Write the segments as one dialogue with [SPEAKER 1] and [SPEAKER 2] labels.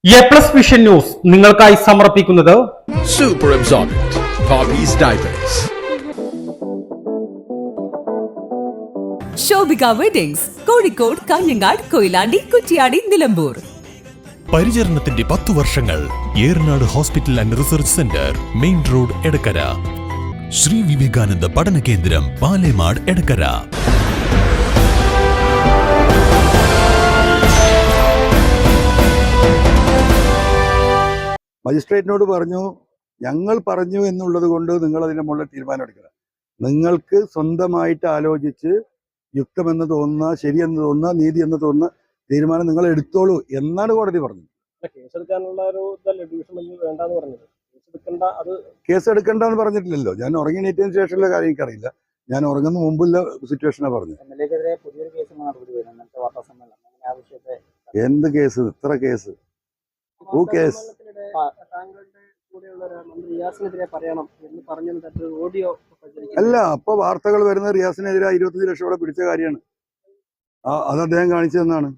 [SPEAKER 1] A+ vision news നിങ്ങൾക്കായി സമർപ്പിക്കുന്നത്
[SPEAKER 2] Super Absorbent Poppy's Diapers.
[SPEAKER 3] Shobhika weddings Kozhikode, Kanhangad, Koyilandy, Kuttiady, Nilambur.
[SPEAKER 4] പരിചരണത്തിന്റെ 10 വർഷങ്ങൾ. Eranad hospital and research centre, main road, Edakkara. Sree Vivekananda Padana Kendram, Palemad, Edakkara.
[SPEAKER 5] മജിസ്ട്രേറ്റിനോട് പറഞ്ഞു, ഞങ്ങൾ പറഞ്ഞു എന്നുള്ളത് കൊണ്ട് നിങ്ങൾ അതിൻ്റെ മുകളിൽ തീരുമാനം എടുക്കണം. നിങ്ങൾക്ക് സ്വന്തമായിട്ട് ആലോചിച്ച് യുക്തമെന്ന് തോന്നുന്ന, ശരിയെന്ന് തോന്നുന്ന, നീതി എന്ന് തോന്നുന്ന തീരുമാനം നിങ്ങൾ എടുത്തോളൂ എന്നാണ് കോടതി പറഞ്ഞത്. കേസ് എടുക്കണ്ടെന്ന് പറഞ്ഞിട്ടില്ലല്ലോ. ഞാൻ ഉറങ്ങി നീറ്റിന് ശേഷമുള്ള കാര്യം എനിക്കറിയില്ല. ഞാൻ ഉറങ്ങുന്ന മുമ്പുള്ള സിറ്റുവേഷനാണ് പറഞ്ഞത്. എന്ത് കേസ്? ഇത്ര കേസ്? കേസ് അല്ല. അപ്പൊ വാർത്തകൾ വരുന്ന റിയാസിനെതിരെ 25 ലക്ഷം പിടിച്ച കാര്യമാണ്. അത് അദ്ദേഹം കാണിച്ചു തന്നാണ്.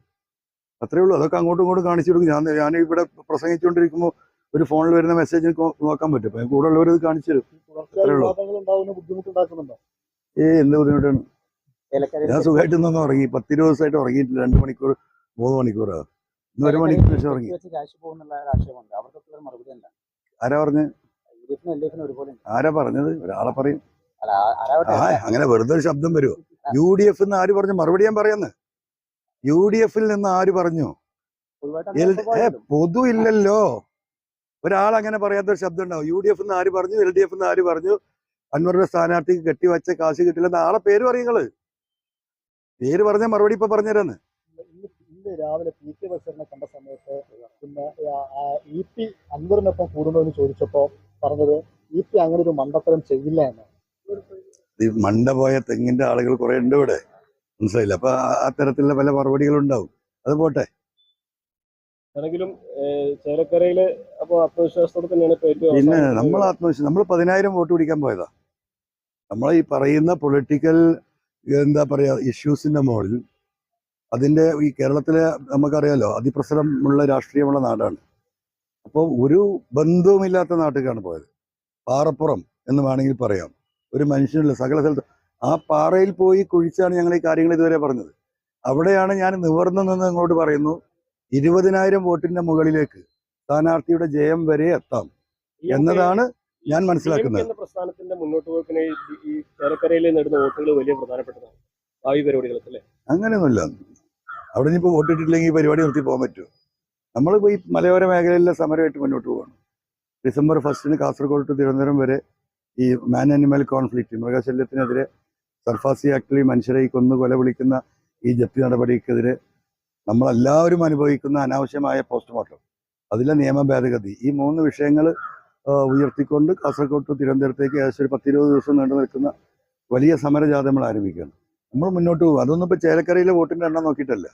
[SPEAKER 5] അത്രേ ഉള്ളൂ. അതൊക്കെ അങ്ങോട്ടും ഇങ്ങോട്ടും കാണിച്ചു കൊടുക്കും. ഞാൻ ഇവിടെ പ്രസംഗിച്ചുകൊണ്ടിരിക്കുമ്പോൾ ഒരു ഫോണിൽ വരുന്ന മെസ്സേജ് നോക്കാൻ പറ്റും. അപ്പൊ കൂടെ ഉള്ളവർ ഇത് കാണിച്ചു തരും. അത്രേ ഉള്ളൂ. എന്ത് ബുദ്ധിമുട്ടാണ്? ഞാൻ സുഖമായിട്ട് നിന്ന് ഉറങ്ങി. 10-20 ദിവസമായിട്ട് ഉറങ്ങിയിട്ടില്ല. 2 മണിക്കൂർ 3 മണിക്കൂറാണ്. ഇന്ന് 1 മണിക്കൂർ ശേഷം ഉറങ്ങി. ആരാ പറഞ്ഞത്? ആരാ പറഞ്ഞത്? ഒരാളെ പറയും. അങ്ങനെ വെറുതെ ഒരു ശബ്ദം വരുമോ? UDF എന്ന് ആര് പറഞ്ഞു? മറുപടി ഞാൻ പറയുന്നത്. UDF നിന്ന് ആര് പറഞ്ഞു? പൊതു ഇല്ലല്ലോ. ഒരാൾ അങ്ങനെ പറയാത്തൊരു ശബ്ദം ഉണ്ടാവും. UDF എന്ന് ആര് പറഞ്ഞു? LDF എന്ന് ആര് പറഞ്ഞു? അൻവറിന്റെ സ്ഥാനാർത്ഥിക്ക് കെട്ടിവച്ച കാശ് കിട്ടില്ലെന്ന് ആളെ പേര് പറയുന്നത്. പേര് പറഞ്ഞ മറുപടി ഇപ്പൊ പറഞ്ഞുതരാന്ന്.
[SPEAKER 6] രാവിലെ PC ബഷീറിനെ കണ്ട സമയത്ത് പിന്നെ EP അൻവറിനൊപ്പം കൂടുന്നതെന്ന് ചോദിച്ചപ്പോ പറഞ്ഞത് EP അങ്ങനെ ഒരു മണ്ടത്തരം ചെയ്യില്ല എന്ന്.
[SPEAKER 5] ഈ മണ്ട പോയ തെങ്ങിന്റെ ആളുകൾ കുറെ ഉണ്ട് ഇവിടെ, മനസ്സിലായില്ല. അപ്പൊ അത്തരത്തിലുള്ള പല മറുപടികളും ഉണ്ടാവും. അത് പോട്ടെ. പിന്നെ നമ്മൾ ആത്മവിശ്വാസം, നമ്മൾ 10,000 വോട്ട് പിടിക്കാൻ പോയതാ. നമ്മൾ ഈ പറയുന്ന പൊളിറ്റിക്കൽ എന്താ പറയാ ഇഷ്യൂസിന്റെ മുകളിൽ, അതിന്റെ ഈ കേരളത്തിലെ നമുക്കറിയാലോ അതിപ്രസരമുള്ള രാഷ്ട്രീയമുള്ള നാടാണ്. അപ്പോൾ ഒരു ബന്ധവുമില്ലാത്ത നാട്ടിലേക്കാണ് പോയത്. പാറപ്പുറം എന്ന് വേണമെങ്കിൽ പറയാം. ഒരു മനുഷ്യനുള്ള സകല സ്ഥലത്ത് ആ പാറയിൽ പോയി കുഴിച്ചാണ് ഞങ്ങൾ ഈ കാര്യങ്ങൾ ഇതുവരെ പറഞ്ഞത്. അവിടെയാണ് ഞാൻ നിവർന്നു നിന്ന് അങ്ങോട്ട് പറയുന്നു, 20,000 വോട്ടിന്റെ മുകളിലേക്ക് സ്ഥാനാർത്ഥിയുടെ ജയം വരെ എത്താം എന്നതാണ് ഞാൻ മനസ്സിലാക്കുന്നത്.
[SPEAKER 6] പ്രസ്ഥാനത്തിന്റെ മുന്നോട്ട് പോക്കിനെ ഈ ചേലക്കരയിൽ നേടുന്ന വോട്ടുകൾ വലിയ പ്രധാനപ്പെട്ടതാണ് ഭാവി പരിപാടികൾക്ക്.
[SPEAKER 5] അങ്ങനെയൊന്നുമില്ല. അവിടെ ഇനിയിപ്പോൾ വോട്ടിട്ടില്ലെങ്കിൽ ഈ പരിപാടി നിർത്തി പോകാൻ പറ്റുമോ? നമ്മളിപ്പോൾ ഈ മലയോര മേഖലയിലെ സമരമായിട്ട് മുന്നോട്ട് പോകണം. December 1 കാസർഗോഡ് ടു തിരുവനന്തപുരം വരെ ഈ മാൻ ആനിമൽ കോൺഫ്ലിക്റ്റ്, മൃഗശല്യത്തിനെതിരെ, സർഫാസി ആക്ടിൽ മനുഷ്യരെ കൊന്നു കൊല വിളിക്കുന്ന ഈ ജപ്തി നടപടിക്കെതിരെ നമ്മളെല്ലാവരും അനുഭവിക്കുന്ന അനാവശ്യമായ പോസ്റ്റ്മോർട്ടം, അതിലെ നിയമ ഭേദഗതി, ഈ 3 വിഷയങ്ങൾ ഉയർത്തിക്കൊണ്ട് കാസർഗോഡ് ടു തിരുവനന്തപുരത്തേക്ക് ഏകദേശം ഒരു 10-20 ദിവസം നീണ്ടു നിൽക്കുന്ന വലിയ സമരജാഥ നമ്മൾ ആരംഭിക്കുകയാണ്. നമ്മൾ മുന്നോട്ട് പോകും. അതൊന്നും ഇപ്പോൾ ചേലക്കരയിലെ വോട്ടിന്റെ എണ്ണം നോക്കിയിട്ടല്ല.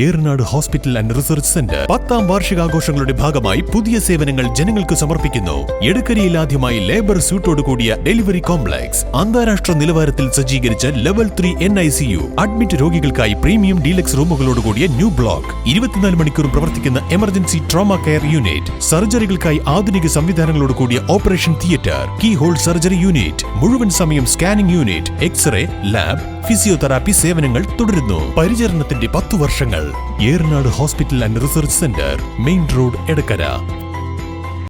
[SPEAKER 4] Eranad hospital and research centre 10ാം വാർഷികാഘോഷങ്ങളുടെ ഭാഗമായി പുതിയ സേവനങ്ങൾ ജനങ്ങൾക്ക് സമർപ്പിക്കുന്നു. എടക്കരയിൽ ആദ്യമായി ലേബർ സ്യൂട്ടോട് കൂടിയ ഡെലിവറി കോംപ്ലക്സ്, അന്താരാഷ്ട്ര നിലവാരത്തിൽ സജ്ജീകരിച്ച ലെവൽ 3 NICU, അഡ്മിറ്റ് രോഗികൾക്കായി പ്രീമിയം ഡീലക്സ് റൂമുകളോട് കൂടിയ ന്യൂ ബ്ലോക്ക്, 24 മണിക്കൂറും പ്രവർത്തിക്കുന്ന എമർജൻസി ട്രോമ കെയർ യൂണിറ്റ്, സർജറികൾക്കായി ആധുനിക സംവിധാനങ്ങളോട് കൂടിയ operation theatre, keyhole surgery unit, മുഴുവൻ സമയം scanning unit, X-ray, lab, physiotherapy സേവനങ്ങൾ തുടരുന്നു. പരിചരണത്തിന്റെ 10 വർഷങ്ങൾ. Eranad hospital and research centre, main road, Edakkara.